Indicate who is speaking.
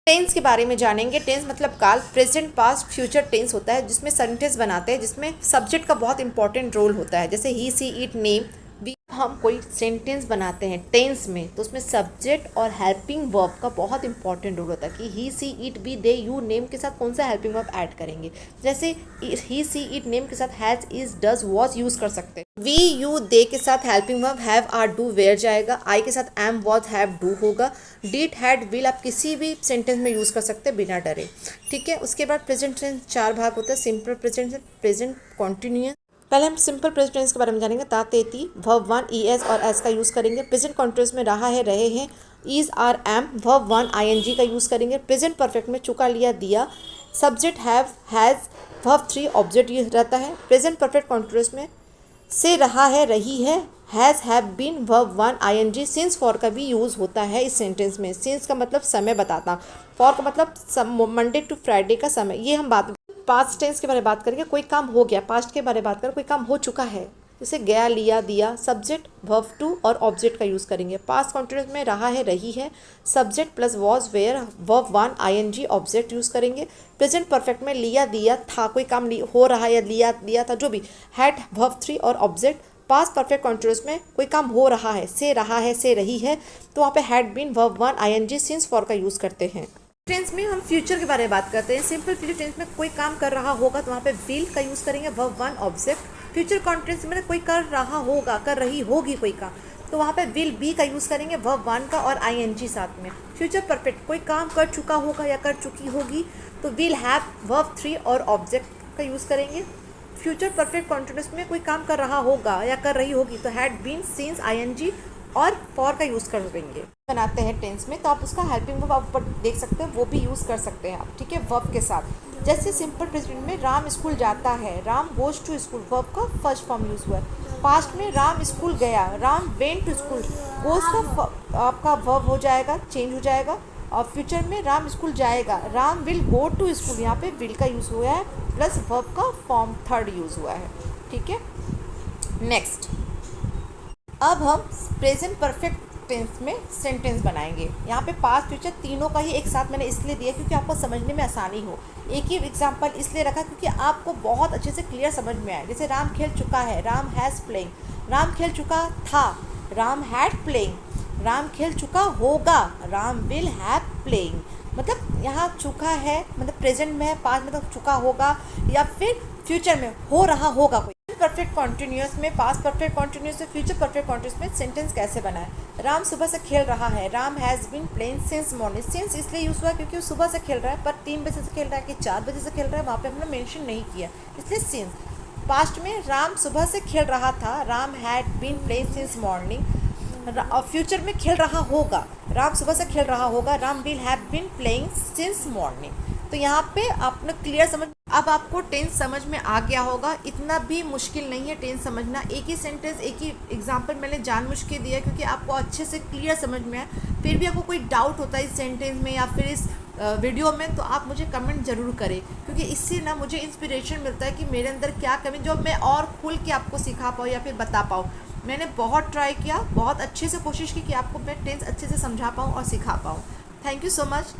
Speaker 1: Tense के बारे में जानेंगे। टेंस मतलब काल, प्रेजेंट, पास्ट, फ्यूचर टेंस होता है जिसमें सेंटेंस बनाते हैं, जिसमें सब्जेक्ट का बहुत इंपॉर्टेंट रोल होता है। जैसे ही, सी, इट, नेम। हम कोई सेंटेंस बनाते हैं टेंस में तो उसमें सब्जेक्ट और हेल्पिंग वर्ब का बहुत इंपॉर्टेंट रोल होता है कि he, she, it, we, they, you, name के साथ कौन सा हेल्पिंग वर्ब ऐड करेंगे। जैसे ही, सी, इट, नेम के साथ has, is, does, was use कर सकते हैं। वी, यू, दे के साथ helping verb have, are, do, were जाएगा। आई के साथ एम, वॉज, हैव, डू होगा। डिड, हैड, विल आप किसी भी सेंटेंस में यूज़ कर सकते हैं बिना डरे। ठीक है। उसके बाद प्रेजेंट टेंस 4 भाग होता है। Simple present, present continuous. पहले हम सिंपल प्रेजेंट टेंस के बारे में जानेंगे। ता, तेती, वर्ब 1 ईएस और एस का यूज़ करेंगे। प्रेजेंट कॉन्टिन्यूअस में रहा है, रहे हैं, is, are, am, verb 1 ING का यूज़ करेंगे। प्रेजेंट परफेक्ट में चुका, लिया, दिया, subject have, has, verb 3 object ये रहता है। प्रेजेंट परफेक्ट कॉन्टिन्यूअस में से रहा है, रही है, has, have been, verb 1 ING. Since for का भी यूज़ होता है इस सेंटेंस में। सिंस का मतलब समय बताता, फॉर का मतलब मंडे टू फ्राइडे का समय। ये हम बात पास्ट टेंस के बारे में बात करेंगे। कोई काम हो गया, पास्ट के बारे में बात करें, कोई काम हो चुका है, जैसे गया, लिया, दिया, सब्जेक्ट, वर्ब 2 और ऑब्जेक्ट का यूज़ करेंगे। पास्ट कॉन्टिन्यूअस में रहा है, रही है, subject plus was, were, verb 1 ING, object use करेंगे। प्रेजेंट परफेक्ट में लिया, दिया, था, कोई काम हो रहा है या लिया, दिया था, जो भी, हैड, वर्ब 3 और ऑब्जेक्ट। पास्ट परफेक्ट कॉन्टिन्यूअस में कोई काम हो रहा है, से रही है, तो वहाँ पे had been, verb 1 ING, since for का यूज़ करते हैं। टेंस में हम फ्यूचर के बारे में बात करते हैं। सिंपल फ्यूचर टेंस में कोई काम कर रहा होगा तो वहाँ पे विल का यूज़ करेंगे, वर्ब 1 ऑब्जेक्ट। फ्यूचर कॉन्टिन्यूअस में कोई कर रहा होगा, कर रही होगी कोई काम, तो वहाँ पे विल बी का यूज़ करेंगे, वर्ब 1 का और आईएनजी साथ में। फ्यूचर परफेक्ट कोई काम कर चुका होगा या कर चुकी होगी तो विल हैव, वर्ब 3 और ऑब्जेक्ट का यूज़ करेंगे। फ्यूचर परफेक्ट कॉन्टिन्यूअस में कोई काम कर रहा होगा या कर रही होगी तो हैड बीन, सिंस, आईएनजी और फॉर का यूज़ कर देंगे। बनाते हैं टेंस में तो आप उसका हेल्पिंग वर्ब आप ऊपर देख सकते हैं, वो भी यूज़ कर सकते हैं आप। ठीक है, वर्ब के साथ। जैसे सिंपल प्रेजेंट में राम स्कूल जाता है, Ram goes to school, verb का फर्स्ट फॉर्म यूज़ हुआ है। पास्ट में राम स्कूल गया, Ram went to school, goes का आपका वर्ब हो जाएगा, चेंज हो जाएगा। और फ्यूचर में राम स्कूल जाएगा, Ram will go to school, यहाँ पे विल का यूज़ हुआ है प्लस वर्ब का फॉर्म 3rd यूज़ हुआ है। ठीक है। नेक्स्ट, अब हम प्रेजेंट परफेक्ट टेंस में सेंटेंस बनाएंगे। यहाँ पे पास्ट फ्यूचर तीनों का ही एक साथ मैंने इसलिए दिया क्योंकि आपको समझने में आसानी हो। एक ही एग्जांपल इसलिए रखा क्योंकि आपको बहुत अच्छे से क्लियर समझ में आए। जैसे राम खेल चुका है, राम हैज़ प्लेइंग, राम खेल चुका था, राम हैड प्लेइंग, राम खेल चुका होगा, राम विल हैव प्लेइंग। मतलब यहाँ चुका है मतलब प्रेजेंट में है, पास्ट मतलब चुका होगा, या फिर फ्यूचर में हो रहा होगा कोई। परफेक्ट कॉन्टिन्यूअस में, पास्ट परफेक्ट कॉन्टिन्यूअस में, फ्यूचर परफेक्ट कॉन्टिन्यूअस में सेंटेंस कैसे बनाए। राम सुबह से खेल रहा है, Ram has been playing since morning. Since इसलिए यूज़ हुआ क्योंकि वो सुबह से खेल रहा है, पर 3 बजे से खेल रहा है कि 4 बजे से खेल रहा है वहाँ पे हमने मेंशन नहीं किया, इसलिए सिंस। पास्ट में राम सुबह से खेल रहा था, Ram had been playing since morning. और फ्यूचर में खेल रहा होगा, राम सुबह से खेल रहा होगा, Ram will have been playing since morning. तो यहाँ पे आपने क्लियर समझ, अब आपको टेंस समझ में आ गया होगा। इतना भी मुश्किल नहीं है टेंस समझना। एक ही सेंटेंस, एक ही एग्जांपल मैंने जानबूझ के दिया क्योंकि आपको अच्छे से क्लियर समझ में आए। फिर भी आपको कोई डाउट होता है इस सेंटेंस में या फिर इस वीडियो में तो आप मुझे कमेंट ज़रूर करें, क्योंकि इससे ना मुझे इंस्पिरेशन मिलता है कि मेरे अंदर क्या कमी जो मैं और खुल के आपको सिखा पाऊँ या फिर बता पाऊँ। मैंने बहुत ट्राई किया, बहुत अच्छे से कोशिश की कि आपको मैं टेंस अच्छे से समझा पाऊँ और सिखा पाऊँ। Thank you so much.